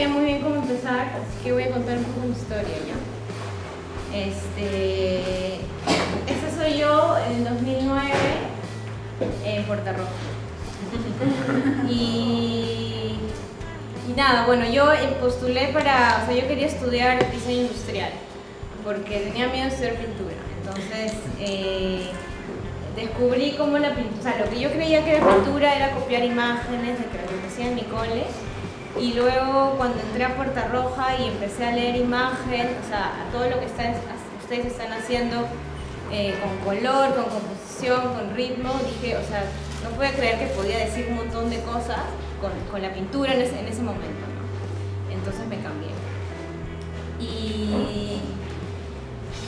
sabía muy bien cómo empezar, así que voy a contar un poco mi historia ya. Esta soy yo en 2009 en Puerto Rojo. Y nada, bueno, yo postulé para, o sea, yo quería estudiar diseño industrial porque tenía miedo de estudiar pintura. Entonces descubrí cómo la pintura, o sea, lo que yo creía que era pintura era copiar imágenes de lo que hacía en mi cole. Y luego cuando entré a Puerta Roja y empecé a leer imagen, o sea, a todo lo que ustedes están haciendo con color, con composición, con ritmo, dije, o sea, no podía creer que podía decir un montón de cosas con la pintura en ese momento, ¿no? Entonces me cambié.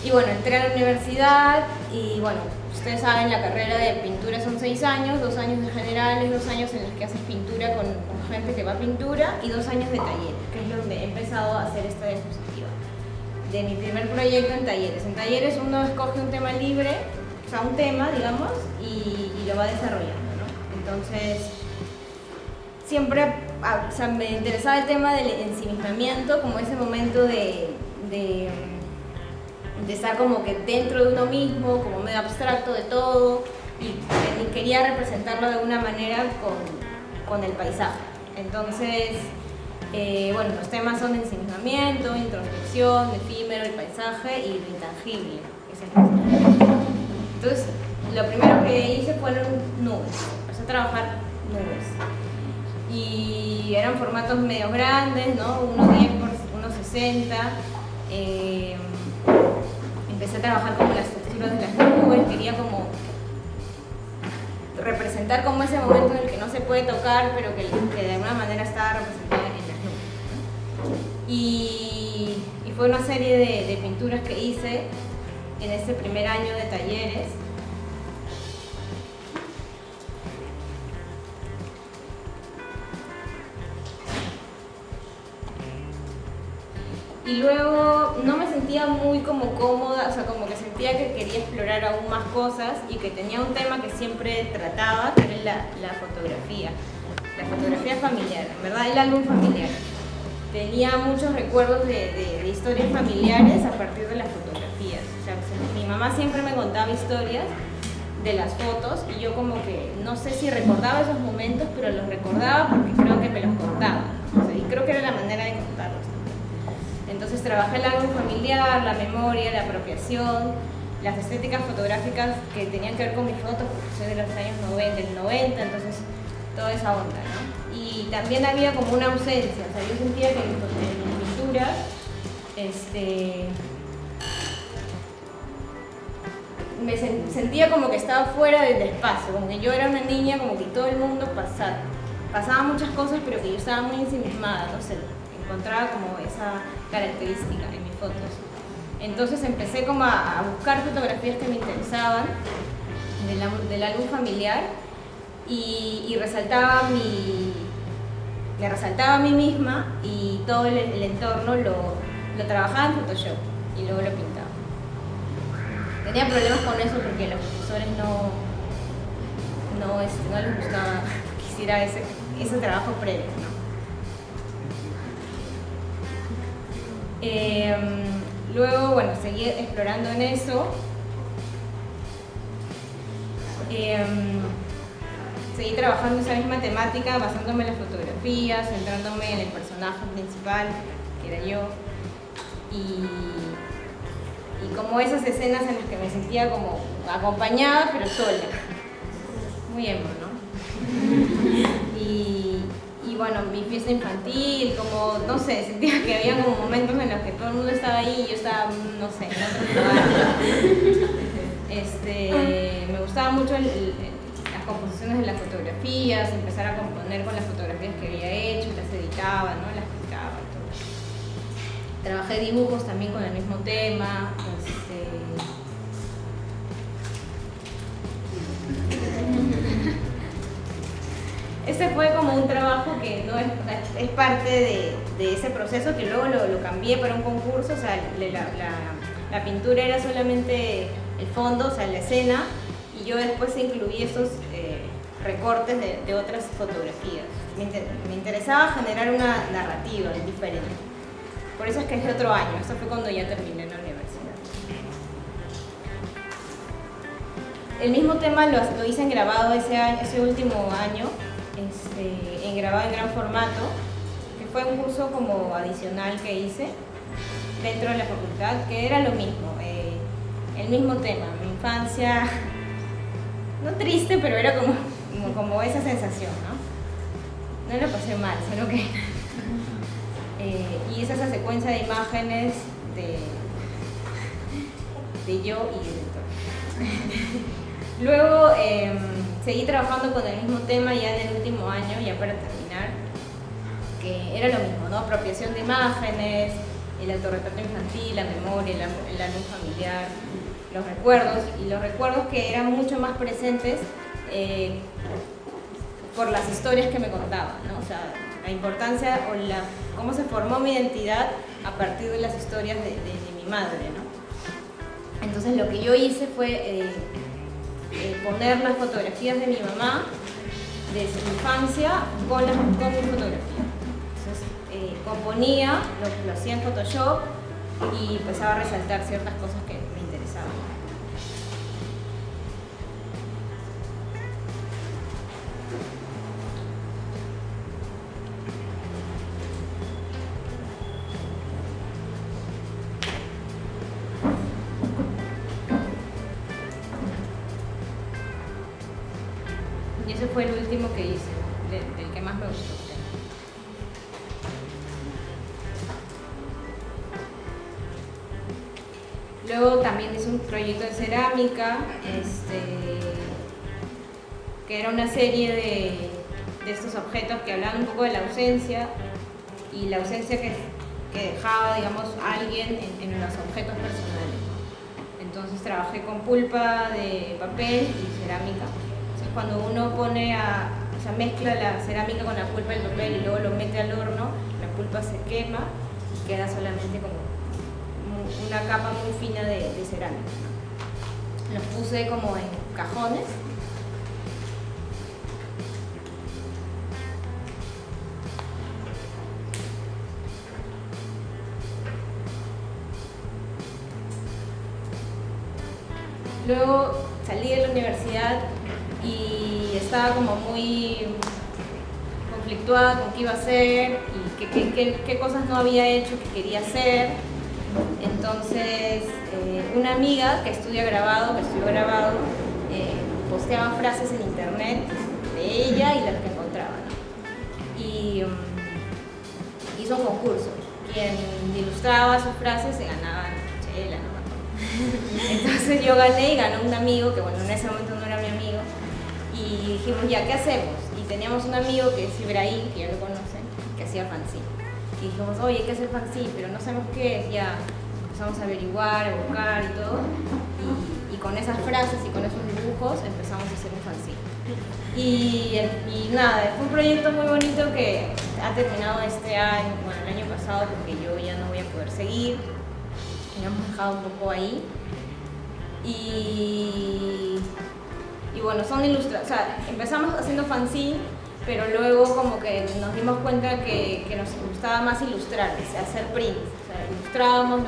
Y bueno, entré a la universidad y bueno, ustedes saben, la carrera de pintura son 6 años, 2 años de generales, 2 años en los que haces pintura con gente que va a pintura y 2 años de talleres, que es donde he empezado a hacer esta diapositiva. De mi primer proyecto en talleres. En talleres uno escoge un tema libre, o sea, un tema, digamos, y lo va desarrollando, ¿no? Entonces, siempre o sea, me interesaba el tema del ensimismamiento, como ese momento de estar como que dentro de uno mismo, como medio abstracto de todo, y quería representarlo de alguna manera con el paisaje. Entonces, bueno, los temas son ensimismamiento, introspección, efímero, el paisaje y lo intangible. Entonces, lo primero que hice fueron nubes, empecé a trabajar nubes. Y eran formatos medio grandes, ¿no? 1.10 por 1.60. Empecé a trabajar como las texturas de las nubes, quería como representar como ese momento en el que no se puede tocar, pero que de alguna manera estaba representada en las nubes. Y fue una serie de pinturas que hice en ese primer año de talleres. Y luego no me sentía muy como cómoda, o sea, como que sentía que quería explorar aún más cosas y que tenía un tema que siempre trataba, que era la fotografía familiar, en verdad el álbum familiar. Tenía muchos recuerdos de historias familiares a partir de las fotografías. O sea, mi mamá siempre me contaba historias de las fotos y yo como que no sé si recordaba esos momentos, pero los recordaba porque creo que me los contaba. O sea, y creo que era la manera de contarlos. Entonces trabajé el álbum familiar, la memoria, la apropiación, las estéticas fotográficas que tenían que ver con mis fotos, porque soy de los años 90, del 90, entonces toda esa onda, ¿no? Y también había como una ausencia, o sea, yo sentía que en mis pinturas, me sentía como que estaba fuera del espacio, como que yo era una niña, como que todo el mundo pasaba muchas cosas, pero que yo estaba muy ensimismada, no sé, encontraba como esa característica en mis fotos. Entonces empecé como a buscar fotografías que me interesaban del álbum familiar y me resaltaba a mí misma y todo el entorno lo trabajaba en Photoshop y luego lo pintaba. Tenía problemas con eso porque a los profesores no les gustaba que hiciera ese trabajo previo, ¿no? Luego, bueno, seguí explorando en eso. Seguí trabajando esa misma temática, basándome en las fotografías, centrándome en el personaje principal, que era yo. Y como esas escenas en las que me sentía como acompañada, pero sola. Muy emo, ¿no? Y bueno, mi fiesta infantil, como, no sé, sentía que había como momentos en los que todo el mundo estaba ahí y yo estaba, no sé, en otro lugar. Me gustaba mucho las composiciones de las fotografías, empezar a componer con las fotografías que había hecho, las editaba, ¿no? Las picaba y todo. Trabajé dibujos también con el mismo tema. Ese fue como un trabajo que no es parte de ese proceso, que luego lo cambié para un concurso. O sea, la pintura era solamente el fondo, o sea, la escena, y yo después incluí estos recortes de otras fotografías. Me interesaba generar una narrativa diferente. Por eso es que es de otro año, eso fue cuando ya terminé la universidad. El mismo tema lo hice en grabado ese último año, en grabado en gran formato, que fue un curso como adicional que hice dentro de la facultad, que era lo mismo, el mismo tema, mi infancia, no triste, pero era como esa sensación, ¿no? No lo pasé mal, solo que... y es esa secuencia de imágenes de yo y el director. Luego seguí trabajando con el mismo tema ya en el último año, ya para terminar, que era lo mismo, ¿no? Apropiación de imágenes, el autorretrato infantil, la memoria, el álbum familiar, los recuerdos que eran mucho más presentes por las historias que me contaban, ¿no? O sea, la importancia o cómo se formó mi identidad a partir de las historias de mi madre, ¿no? Entonces lo que yo hice fue poner las fotografías de mi mamá de su infancia con mi fotografía. Entonces componía, lo hacía en Photoshop y empezaba a resaltar ciertas cosas que me interesaban. Y ese fue el último que hice, del que más me gustó. Luego también hice un proyecto de cerámica, que era una serie de estos objetos que hablaban un poco de la ausencia y la ausencia que dejaba, digamos, alguien en los objetos personales, ¿no? Entonces trabajé con pulpa de papel y cerámica. Cuando uno mezcla la cerámica con la pulpa del papel y luego lo mete al horno, la pulpa se quema y queda solamente como una capa muy fina de cerámica, ¿no? Los puse como en cajones. Luego salí de la universidad y estaba como muy conflictuada con qué iba a hacer y qué cosas no había hecho que quería hacer. Entonces, una amiga que estudió grabado, posteaba frases en internet de ella y las que encontraba, ¿no? Y hizo un concurso. Quien ilustraba sus frases se ganaba chela, ¿no? Entonces yo gané y ganó un amigo, que bueno, en ese momento no era mi amigo, y dijimos, ya, ¿qué hacemos? Y teníamos un amigo que es Ibrahim, que ya lo conocen, que hacía fanzine. Y dijimos, oye, hay que hacer fanzine, pero no sabemos qué es, ya empezamos a averiguar, a buscar y todo, y con esas frases y con esos dibujos empezamos a hacer un fanzine. Y nada, fue un proyecto muy bonito que ha terminado este año, bueno, el año pasado, porque yo ya no voy a poder seguir. Y hemos dejado un poco ahí y bueno, son ilustraciones, o sea, empezamos haciendo fanzine, pero luego como que nos dimos cuenta que nos gustaba más ilustrar, hacer prints, o sea, ilustrábamos,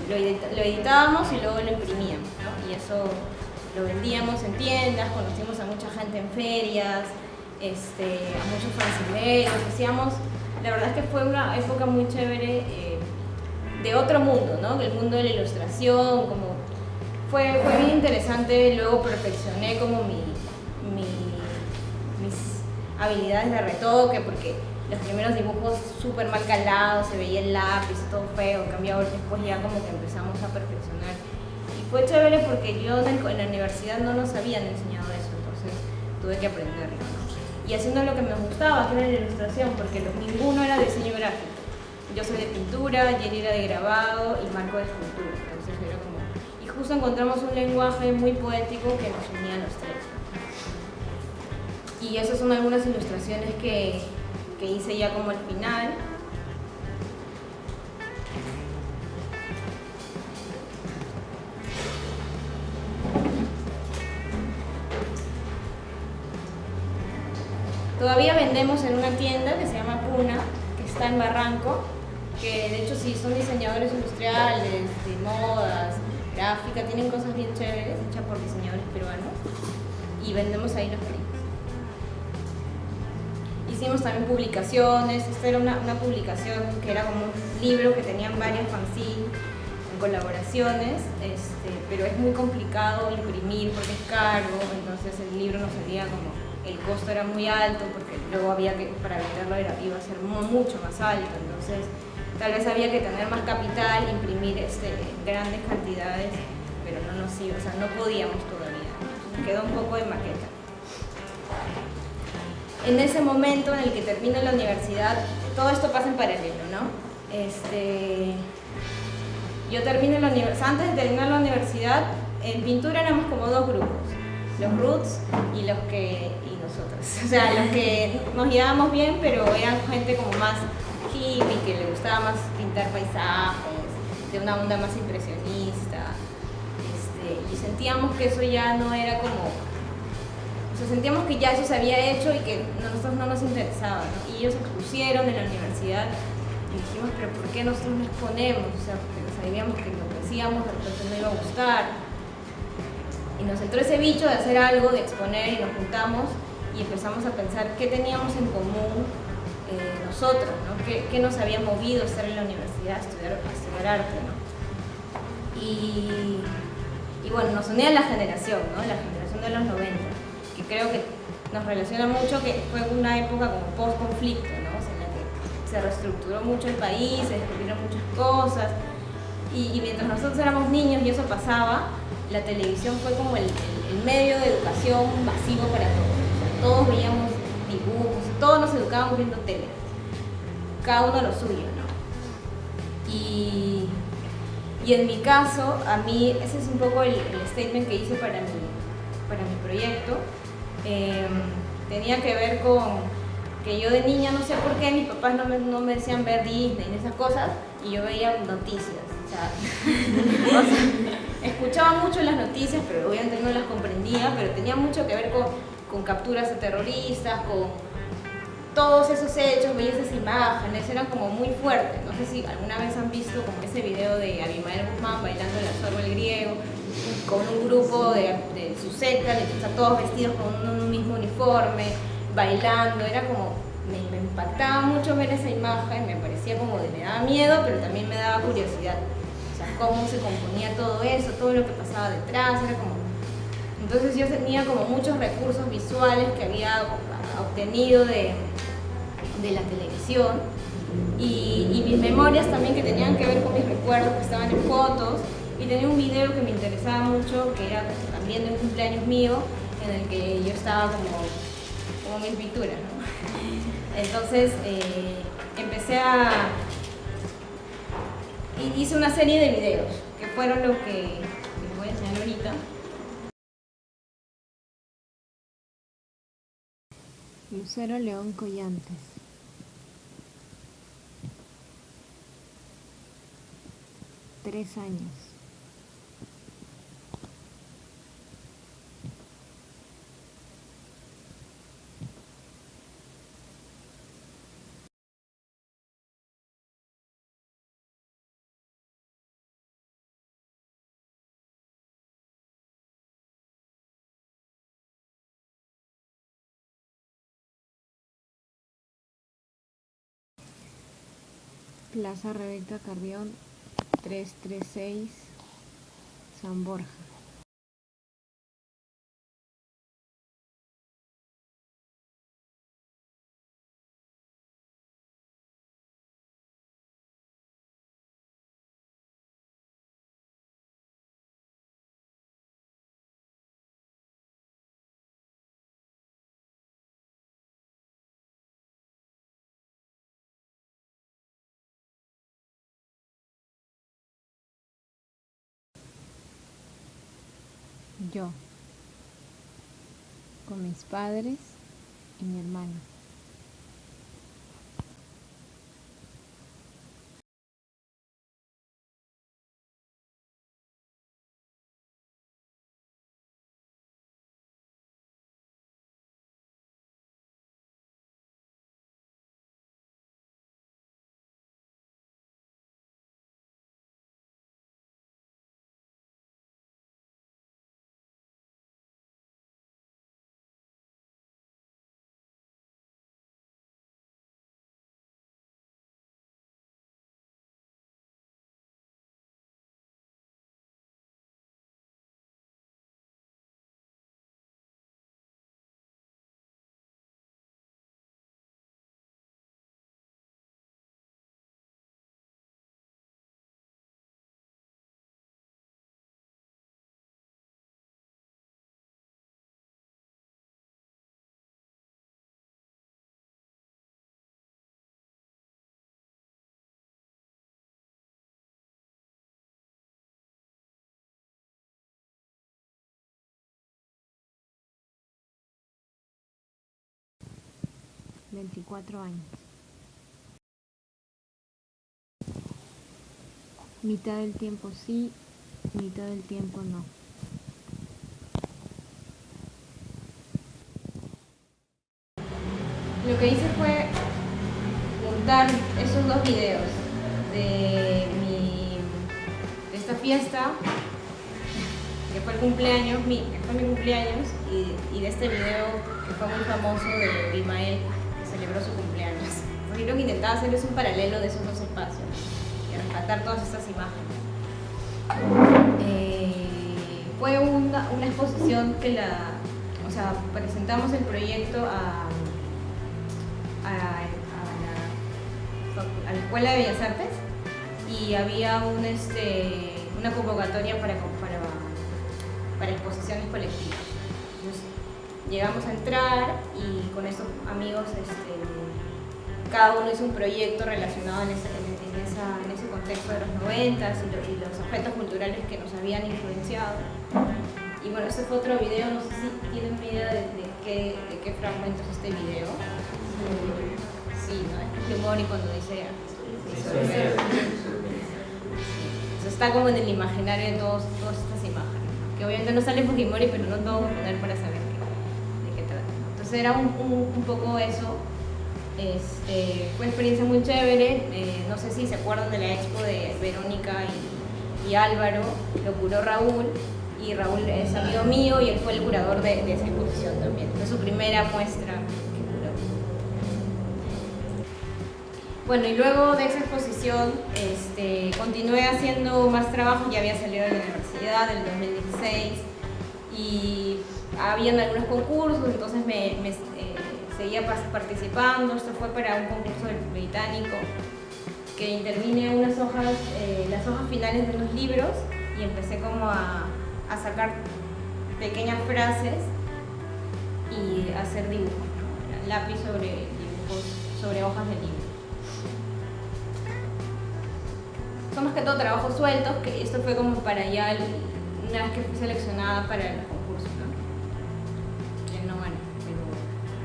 lo editábamos y luego lo imprimíamos, ¿no? Y eso lo vendíamos en tiendas, conocimos a mucha gente en ferias, a muchos fanzineros, la verdad es que fue una época muy chévere, de otro mundo, ¿no? Del mundo de la ilustración, como fue bien interesante. Luego perfeccioné como mis habilidades de retoque, porque los primeros dibujos súper mal calados, se veía el lápiz, todo feo, en cambio ahora después ya como que empezamos a perfeccionar. Y fue chévere porque yo en la universidad no nos habían enseñado eso, entonces tuve que aprenderlo, ¿no? Y haciendo lo que me gustaba, que era la ilustración, porque ninguno era diseño gráfico. Yo soy de pintura, Jenny era de grabado y Marco de escultura, entonces era como... Y justo encontramos un lenguaje muy poético que nos unía a los tres. Y esas son algunas ilustraciones que hice ya como al final. vendemos en una tienda que se llama Puna, que está en Barranco, que de hecho sí son diseñadores industriales, de modas, gráfica, tienen cosas bien chéveres hechas por diseñadores peruanos, y vendemos ahí los prints. Hicimos también publicaciones. Esta era una publicación que era como un libro que tenían varias fanzines en colaboraciones, pero es muy complicado imprimir porque es caro, entonces el libro no salía como, el costo era muy alto porque luego había que, para venderlo iba a ser mucho más alto, entonces tal vez había que tener más capital, imprimir grandes cantidades, pero no nos iba, o sea, no podíamos todavía, nos quedó un poco de maqueta. En ese momento en el que termino la universidad, todo esto pasa en paralelo, ¿no? Yo termino la universidad, antes de terminar la universidad, en pintura éramos como dos grupos, los roots y nosotros. O sea, los que nos llevábamos bien, pero eran gente como más hippie, que le gustaba más pintar paisajes, de una onda más impresionista, y sentíamos que eso ya no era como... O sea, sentíamos que ya eso se había hecho y que a nosotros no nos interesaba, ¿no? Y ellos expusieron en la universidad y dijimos, pero ¿por qué nosotros no exponemos? O sea, porque sabíamos que lo que hacíamos de repente no iba a gustar. Y nos entró ese bicho de hacer algo, de exponer, y nos juntamos y empezamos a pensar qué teníamos en común nosotros, ¿no? ¿Qué nos había movido a estar en la universidad, a estudiar arte, ¿no? Y bueno, nos unía la generación, ¿no? La generación de los 90. Que creo que nos relaciona mucho, que fue una época como post-conflicto, ¿no? O sea, en la que se reestructuró mucho el país, se descubrieron muchas cosas, y mientras nosotros éramos niños y eso pasaba, la televisión fue como el medio de educación masivo para todos. O sea, todos veíamos dibujos, todos nos educábamos viendo tele, cada uno lo suyo, ¿no? Y en mi caso, a mí, ese es un poco el statement que hice para mi proyecto. Tenía que ver con que yo de niña, no sé por qué, mis papás no me decían ver Disney y esas cosas, y yo veía noticias. O sea, escuchaba mucho las noticias, pero obviamente no las comprendía, pero tenía mucho que ver con capturas de terroristas, con todos esos hechos, veía esas imágenes, eran como muy fuertes. No sé si alguna vez han visto como ese video de Abimael Guzmán bailando el azorro el griego, con un grupo de su secta, todos vestidos con un mismo uniforme, bailando. Era como, me impactaba mucho ver esa imagen, me parecía como me daba miedo, pero también me daba curiosidad. O sea, cómo se componía todo eso, todo lo que pasaba detrás, era como... Entonces yo tenía como muchos recursos visuales que había obtenido de la televisión, y mis memorias también, que tenían que ver con mis recuerdos, que estaban en fotos. Y tenía un video que me interesaba mucho, que era también de un cumpleaños mío, en el que yo estaba como mis pinturas, ¿no? Entonces hice una serie de videos, que fueron lo que les voy a enseñar ahorita. Lucero León Collantes. 3 años. Plaza Rebeca Carrión, 336, San Borja. Yo, con mis padres y mi hermano. 24 años. Mitad del tiempo sí, mitad del tiempo no. Lo que hice fue juntar esos dos videos de esta fiesta, que fue el cumpleaños, que fue mi cumpleaños, y de este video que fue muy famoso de Ismael, que celebró su cumpleaños. Yo creo que intentaba hacer un paralelo de esos dos espacios y rescatar todas estas imágenes. Fue una exposición que presentamos el proyecto a la Escuela de Bellas Artes, y había una convocatoria para exposiciones colectivas. Entonces, llegamos a entrar y con esos amigos cada uno hizo un proyecto relacionado en ese contexto de los 90s y los objetos culturales que nos habían influenciado. Y bueno, este fue otro video, no sé si tienen una idea de qué fragmento es este video. Sí, ¿no? Es Fujimori cuando dice eso está como en el imaginario de todas estas imágenes, ¿no? Que obviamente no sale Fujimori, pero no todo poner para saber de qué trata. Entonces era un poco eso. Fue una experiencia muy chévere. No sé si se acuerdan de la expo de Verónica y Álvaro, lo curó Raúl, y Raúl es amigo mío y él fue el curador de esa exposición también. Fue su primera muestra que curó. Bueno, y luego de esa exposición continué haciendo más trabajo. Ya había salido de la universidad en el 2016 y habían algunos concursos, entonces seguía participando. Esto fue para un concurso británico que intervine las hojas finales de unos libros, y empecé como a sacar pequeñas frases y hacer dibujos, ¿no? Lápiz sobre dibujos sobre hojas de libro. Son más que todo trabajos sueltos, que esto fue como para ya una vez que fui seleccionada para el concurso, ¿no? No gané, pero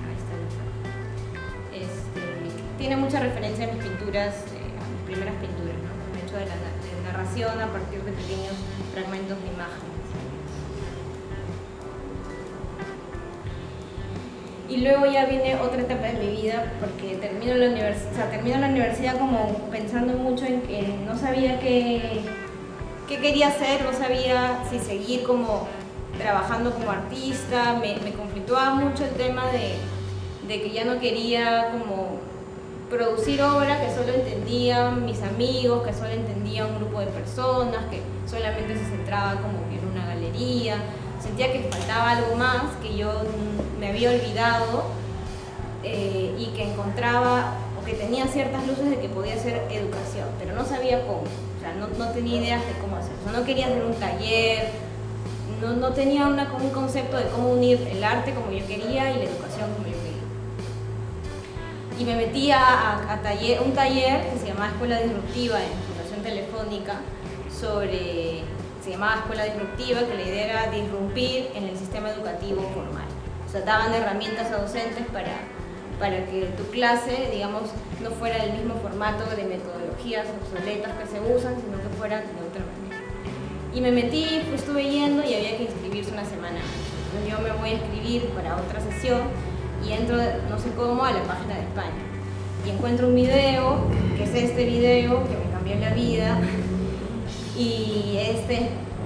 ahí está. Tiene mucha referencia a mis pinturas, a mis primeras pinturas, ¿no? El hecho de la narración a partir de pequeños fragmentos de imágenes. Y luego ya viene otra etapa de mi vida, porque termino la universidad como pensando mucho en que no sabía qué quería hacer, no sabía si seguir como trabajando como artista. Me conflictuaba mucho el tema de que ya no quería como producir obra que solo entendían mis amigos, que solo entendía un grupo de personas, que solamente se centraba como en una galería. Sentía que faltaba algo más, que yo me había olvidado, y que encontraba o que tenía ciertas luces de que podía hacer educación, pero no sabía cómo. O sea, no tenía ideas de cómo hacerlo. O sea, no quería hacer un taller, no tenía un concepto de cómo unir el arte como yo quería y la educación como yo quería. Y me metí a un taller que se llamaba Escuela Disruptiva en Fundación Telefónica, se llamaba Escuela Disruptiva, que la idea era disrumpir en el sistema educativo formal. O sea, daban herramientas a docentes para que tu clase, digamos, no fuera del mismo formato de metodologías obsoletas que se usan, sino que fueran de otra manera. Y me metí, estuve yendo y había que inscribirse una semana antes. Entonces yo me voy a inscribir para otra sesión y entro, no sé cómo, a la página de España. Y encuentro un video, que es este video, que me cambió la vida. Y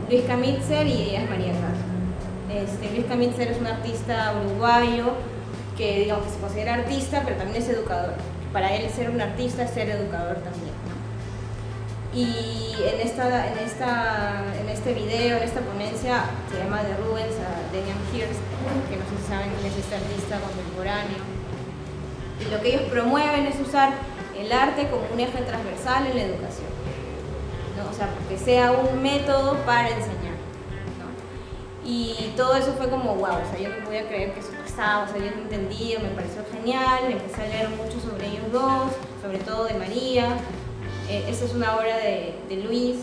Luis Camitzer, y ella es María Caso. Luis Camitzer es un artista uruguayo que, digamos, que se considera artista, pero también es educador. Para él ser un artista es ser educador también, ¿no? Y en este video, en esta ponencia, se llama The Rubens a Damian Hirst, que no sé si saben quién es este artista contemporáneo. Y lo que ellos promueven es usar el arte como un eje transversal en la educación, ¿no? O sea, que sea un método para enseñar, ¿no? Y todo eso fue como wow, o sea, yo no podía creer que eso pasaba, o sea, yo no entendía, me pareció genial, empecé a leer mucho sobre ellos dos, sobre todo de María. Esta es una obra de Luis.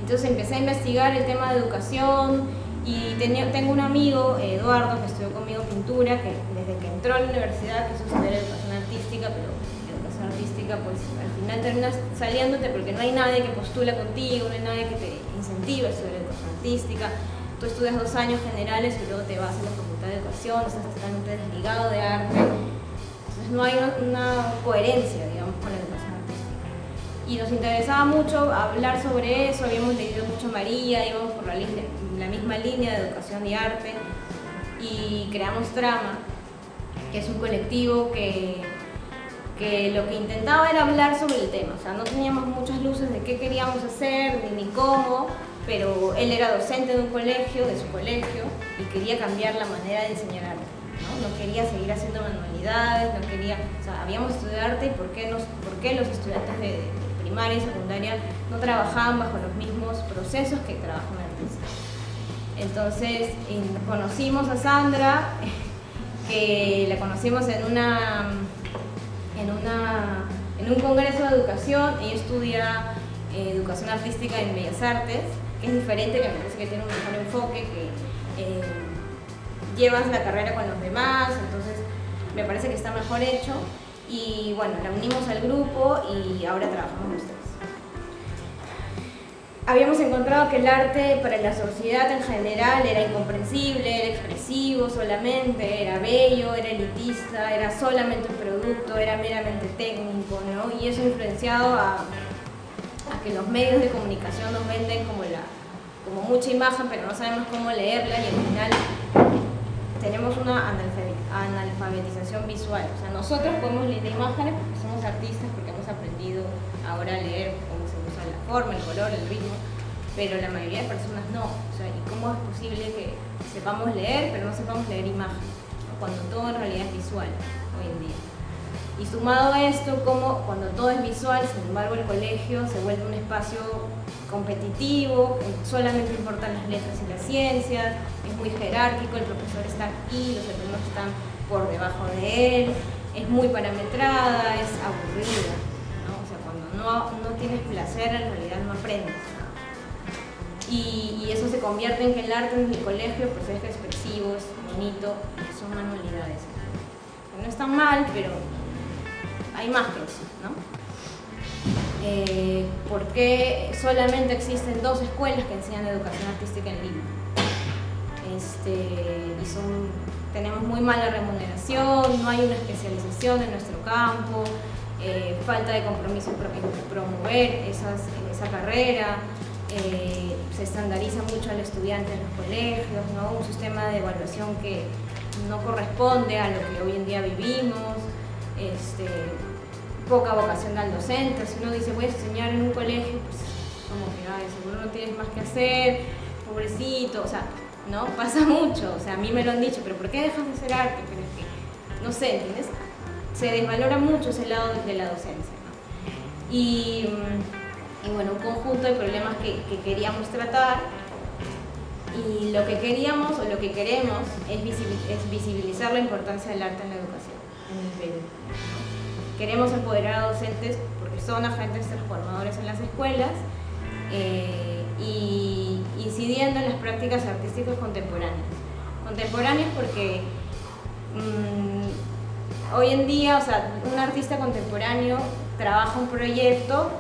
Entonces empecé a investigar el tema de educación Y tengo un amigo, Eduardo, que estudió conmigo pintura, que desde que entró a la universidad quiso estudiar educación artística, pero educación artística pues al final terminas saliéndote porque no hay nadie que postula contigo, no hay nadie que te incentive a estudiar educación artística. Tú estudias 2 años generales y luego te vas a la facultad de educación, estás totalmente desligado de arte. Entonces no hay una coherencia, digamos, con la educación artística. Y nos interesaba mucho hablar sobre eso, habíamos leído mucho María, íbamos por la misma línea de educación y arte, y creamos Trama, que es un colectivo que lo que intentaba era hablar sobre el tema. O sea, no teníamos muchas luces de qué queríamos hacer ni cómo, pero él era docente de un colegio, de su colegio, y quería cambiar la manera de enseñar arte, ¿no? No quería seguir haciendo manualidades, no quería, o sea, habíamos estudiado arte y por qué los estudiantes de primaria y secundaria no trabajaban bajo los mismos procesos que trabaja un artista. Entonces conocimos a Sandra, que la conocimos en un congreso de educación. Ella estudia educación artística en Bellas Artes, que es diferente, que me parece que tiene un mejor enfoque, que llevas la carrera con los demás, entonces me parece que está mejor hecho. Y bueno, la unimos al grupo y ahora trabajamos los tres. Habíamos encontrado que el arte para la sociedad en general era incomprensible, era expresivo solamente, era bello, era elitista, era solamente un producto, era meramente técnico, ¿no? Y eso ha influenciado a que los medios de comunicación nos venden como mucha imagen, pero no sabemos cómo leerla, y al final tenemos una analfabetización visual. O sea, nosotros podemos leer imágenes porque somos artistas, porque hemos aprendido ahora a leer cómo se usa la forma, el color, el ritmo, pero la mayoría de personas no. O sea, ¿y cómo es posible que sepamos leer, pero no sepamos leer imágenes, ¿no? Cuando todo en realidad es visual hoy en día? Y sumado a esto, como cuando todo es visual, sin embargo el colegio se vuelve un espacio competitivo, solamente importan las letras y las ciencias, es muy jerárquico, el profesor está aquí, los alumnos están por debajo de él, es muy parametrada, es aburrida, ¿no? O sea, cuando no tienes placer, en realidad no aprendes. Y eso se convierte en que el arte en el colegio pues es expresivo, es bonito, son manualidades. No está mal, pero hay más que eso, ¿no? ¿Por qué solamente existen 2 escuelas que enseñan educación artística en Lima? Tenemos muy mala remuneración, no hay una especialización en nuestro campo, falta de compromiso en promover esa carrera, se estandariza mucho al estudiante en los colegios, ¿no? Un sistema de evaluación que no corresponde a lo que hoy en día vivimos, poca vocación al docente. Si uno dice voy a enseñar en un colegio, pues como que seguro no tienes más que hacer, pobrecito, o sea, ¿no? Pasa mucho, o sea, a mí me lo han dicho, pero ¿por qué dejas de hacer arte? Pero es que, no sé, ¿entiendes? Se desvalora mucho ese lado de la docencia, ¿no? Y bueno, un conjunto de problemas que queríamos tratar, y lo que queríamos o lo que queremos es visibilizar la importancia del arte en la educación en el Perú. Queremos empoderar a docentes porque son agentes transformadores en las escuelas, y incidiendo en las prácticas artísticas contemporáneas. Contemporáneas porque hoy en día, o sea, un artista contemporáneo trabaja un proyecto,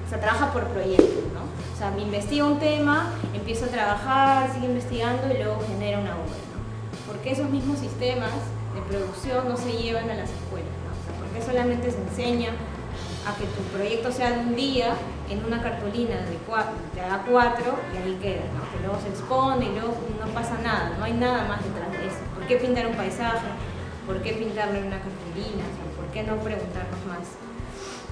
o sea, trabaja por proyecto, ¿no? O sea, investiga un tema, empieza a trabajar, sigue investigando y luego genera una obra, ¿no? Porque esos mismos sistemas de producción no se llevan a las escuelas, ¿no? O sea, porque solamente se enseña a que tu proyecto sea de un día en una cartulina de A4 y ahí queda, ¿no? Que luego se expone y luego no pasa nada, no hay nada más detrás de eso. ¿Por qué pintar un paisaje? ¿Por qué pintarlo en una cartulina? O sea, ¿por qué no preguntarnos más?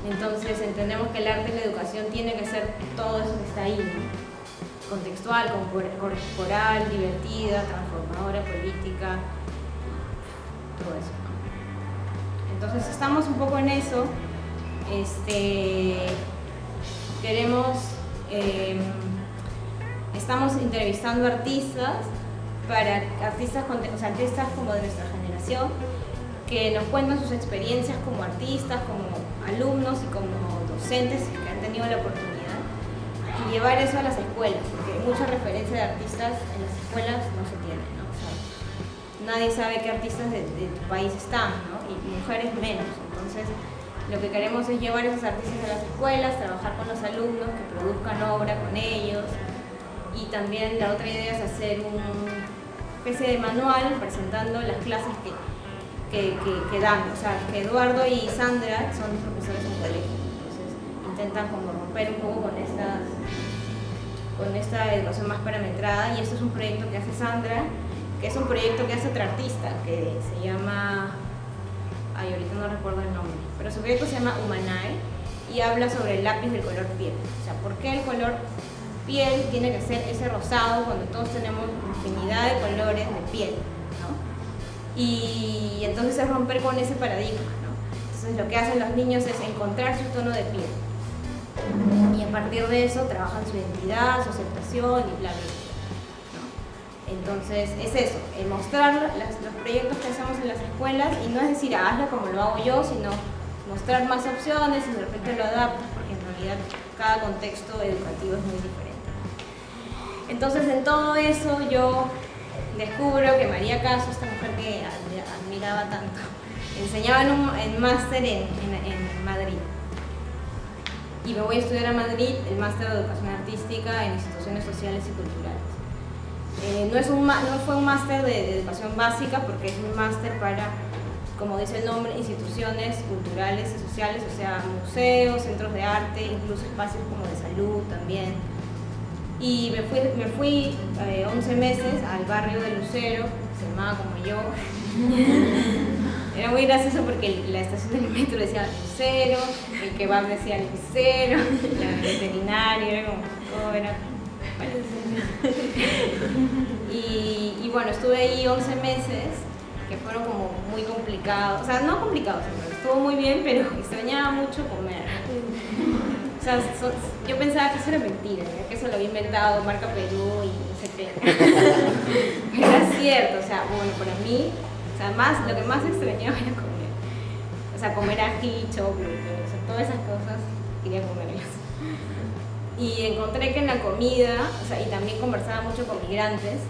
Entonces entendemos que el arte y la educación tiene que ser todo eso que está ahí, ¿no? Contextual, corporal, divertida, transformadora, política, todo eso, ¿no? Entonces estamos un poco en eso. Estamos entrevistando artistas como de nuestra generación, que nos cuentan sus experiencias como artistas, como alumnos y como docentes que han tenido la oportunidad. y llevar eso a las escuelas, porque mucha referencia de artistas en las escuelas no se tiene, ¿no? O sea, nadie sabe qué artistas de tu país están, ¿no? Y mujeres menos. Entonces, lo que queremos es llevar esos artistas a las escuelas, trabajar con los alumnos, que produzcan obra con ellos. Y también la otra idea es hacer una especie de manual presentando las clases que dan. O sea, que Eduardo y Sandra son profesores en colegio. Entonces, intentan como romper un poco con esta educación más parametrada. Y esto es un proyecto que hace Sandra, que es un proyecto que hace otra artista, que se llama... Ay, ahorita no recuerdo el nombre, pero su proyecto se llama Humanae y habla sobre el lápiz del color piel. O sea, ¿por qué el color piel tiene que ser ese rosado cuando todos tenemos infinidad de colores de piel, ¿no? Y entonces es romper con ese paradigma, ¿no? Entonces lo que hacen los niños es encontrar su tono de piel y a partir de eso trabajan su identidad, su aceptación y bla, bla, bla. Entonces es eso, mostrar los proyectos que hacemos en las escuelas y no es decir hazlo como lo hago yo, sino mostrar más opciones y de repente lo adaptas porque en realidad cada contexto educativo es muy diferente. Entonces en todo eso yo descubro que María Caso, esta mujer que admiraba tanto, enseñaba en máster en Madrid. Y me voy a estudiar a Madrid el máster de educación artística en instituciones sociales y culturales. No fue un máster de educación básica porque es un máster para, como dice el nombre, instituciones culturales y sociales, o sea, museos, centros de arte, incluso espacios como de salud también. Y me fui 11 meses al barrio de Lucero, que se llamaba como yo. Era muy gracioso porque la estación del metro decía Lucero, el kebab decía Lucero, la veterinaria, era como, todo era... Y bueno, estuve ahí 11 meses, que fueron como muy complicados, o sea, no complicados, estuvo muy bien, pero extrañaba mucho comer. O sea, yo pensaba que eso era mentira, que eso lo había inventado Marca Perú y no sé qué. Pero era cierto, o sea, bueno, para mí, o sea, lo que más extrañaba era comer. O sea, comer ají, choclo, o sea, todas esas cosas quería comerlas. Y encontré que en la comida, o sea, y también conversaba mucho con migrantes,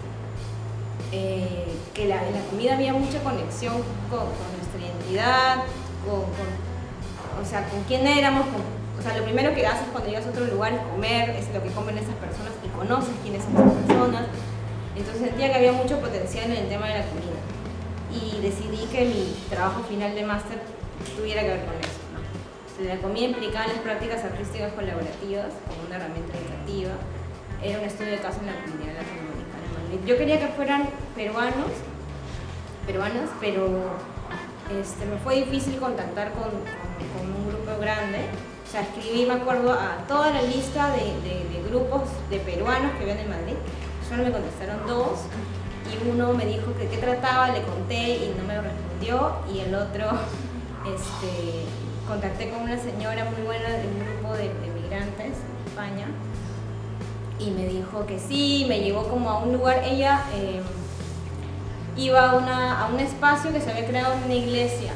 que en la comida había mucha conexión con nuestra identidad, o sea, con quién éramos, o sea, lo primero que haces cuando llegas a otro lugar es comer, es lo que comen esas personas y conoces quiénes son esas personas. Entonces sentía que había mucho potencial en el tema de la comida y decidí que mi trabajo final de máster tuviera que ver con eso. La comida implicaba las prácticas artísticas colaborativas como una herramienta educativa. Era un estudio de caso en la comunidad latinoamericana en Madrid. Yo quería que fueran peruanas, pero me fue difícil contactar con un grupo grande. O sea, escribí, me acuerdo, a toda la lista de grupos de peruanos que habían en Madrid. Solo me contestaron 2 y uno me dijo que qué trataba, le conté y no me respondió, y el otro contacté con una señora muy buena de un grupo de migrantes en España y me dijo que sí, me llevó como a un lugar. Ella iba a un espacio que se había creado en una iglesia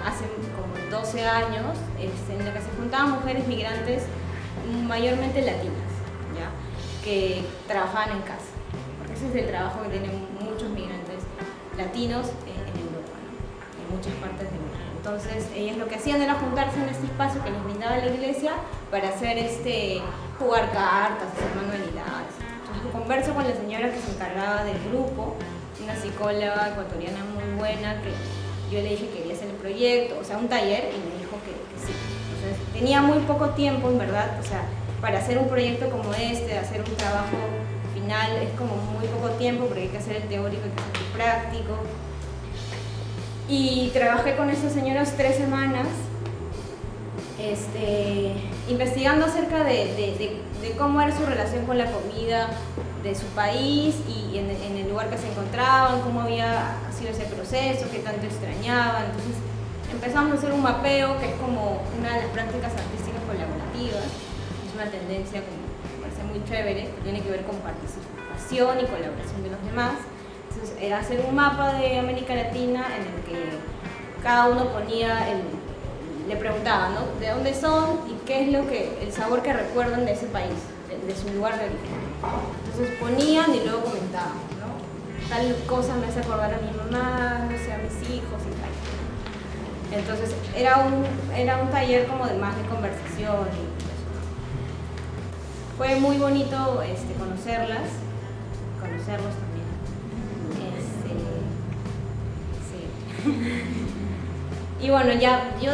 hace como 12 años, en la que se juntaban mujeres migrantes, mayormente latinas, ¿ya? Que trabajaban en casa, porque ese es el trabajo que tienen muchos migrantes latinos en Europa, ¿no? En muchas partes de Europa. Entonces ellas lo que hacían era juntarse en este espacio que les brindaba la iglesia para hacer jugar cartas, hacer manualidades. Entonces converso con la señora que se encargaba del grupo, una psicóloga ecuatoriana muy buena, que yo le dije que quería hacer el proyecto, o sea, un taller, y me dijo que sí. Entonces tenía muy poco tiempo, en verdad, o sea, para hacer un proyecto como hacer un trabajo final es como muy poco tiempo porque hay que hacer el teórico, hay que hacer el práctico. Y trabajé con estas señoras 3 semanas investigando acerca de cómo era su relación con la comida de su país y en el lugar que se encontraban, cómo había sido ese proceso, qué tanto extrañaban. Entonces empezamos a hacer un mapeo, que es como una de las prácticas artísticas colaborativas. Es una tendencia como me parece muy chévere, que tiene que ver con participación y colaboración de los demás. Entonces era hacer un mapa de América Latina en el que cada uno ponía le preguntaba, ¿no? ¿De dónde son y qué es el sabor que recuerdan de ese país, de su lugar de origen. Entonces ponían y luego comentaban, ¿no? Tal cosa me hace acordar a mi mamá, no sé, a mis hijos y tal. Entonces era un taller como de más de conversación y eso. Fue muy bonito conocerlos también. Sí. Y bueno, ya yo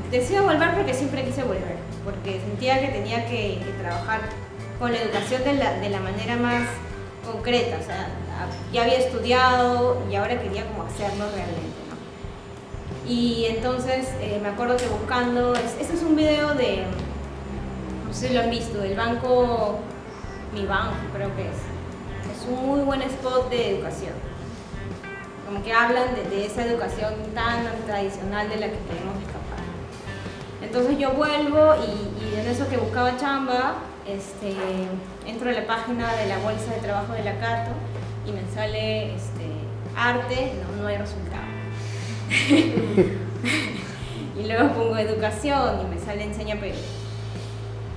decido volver porque siempre quise volver, porque sentía que tenía que trabajar con la educación de la manera más concreta, o sea, ya había estudiado y ahora quería como hacerlo realmente, ¿no? Y entonces me acuerdo que buscando, este es un video de, no sé si lo han visto, del banco Mi Banco, creo que es un muy buen spot de educación, como que hablan de esa educación tan tradicional de la que queremos escapar. Entonces yo vuelvo y en eso que buscaba chamba, entro a la página de la bolsa de trabajo de la Cato y me sale arte, no hay resultado. Y luego pongo educación y me sale Enseña Perú.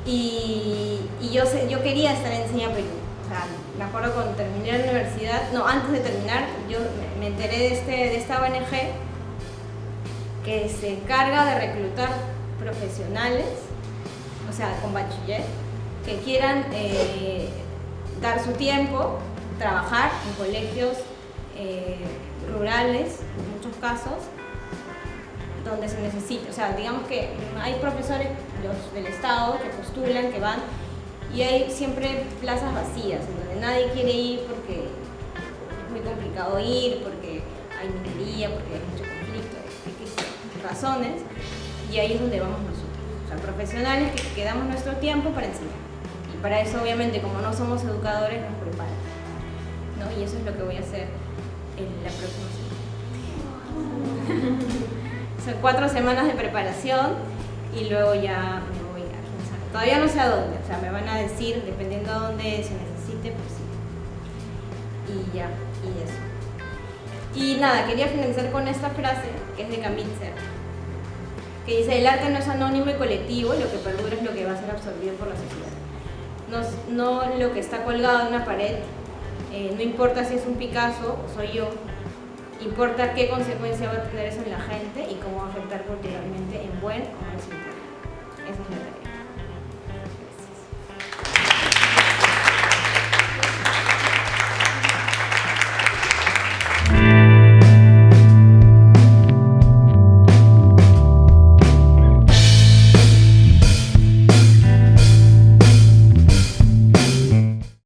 Y yo quería estar en Enseña Perú. O sea, me acuerdo cuando terminé la universidad, no, antes de terminar, yo me enteré de esta ONG que se encarga de reclutar profesionales, o sea, con bachiller, que quieran dar su tiempo, trabajar en colegios rurales, en muchos casos, donde se necesita. O sea, digamos que hay profesores del Estado que postulan, que van, y hay siempre plazas vacías, en donde nadie quiere ir porque es muy complicado ir, porque hay minería, porque hay mucho conflicto, hay razones, y ahí es donde vamos nosotros. O sea, profesionales que damos nuestro tiempo para enseñar. Y para eso, obviamente, como no somos educadores, nos preparan, ¿no? Y eso es lo que voy a hacer en la próxima semana. Son 4 semanas de preparación y luego ya me voy a quién sabe. Todavía no sé a dónde, o sea, me van a decir, dependiendo a dónde se necesite, pues sí. Y ya, y eso. Y nada, quería finalizar con esta frase, que es de Kamitzer, que dice: el arte no es anónimo y colectivo, lo que perdura es lo que va a ser absorbido por la sociedad. No lo que está colgado en una pared, no importa si es un Picasso o soy yo, importa qué consecuencia va a tener eso en la gente y cómo va a afectar culturalmente en buen o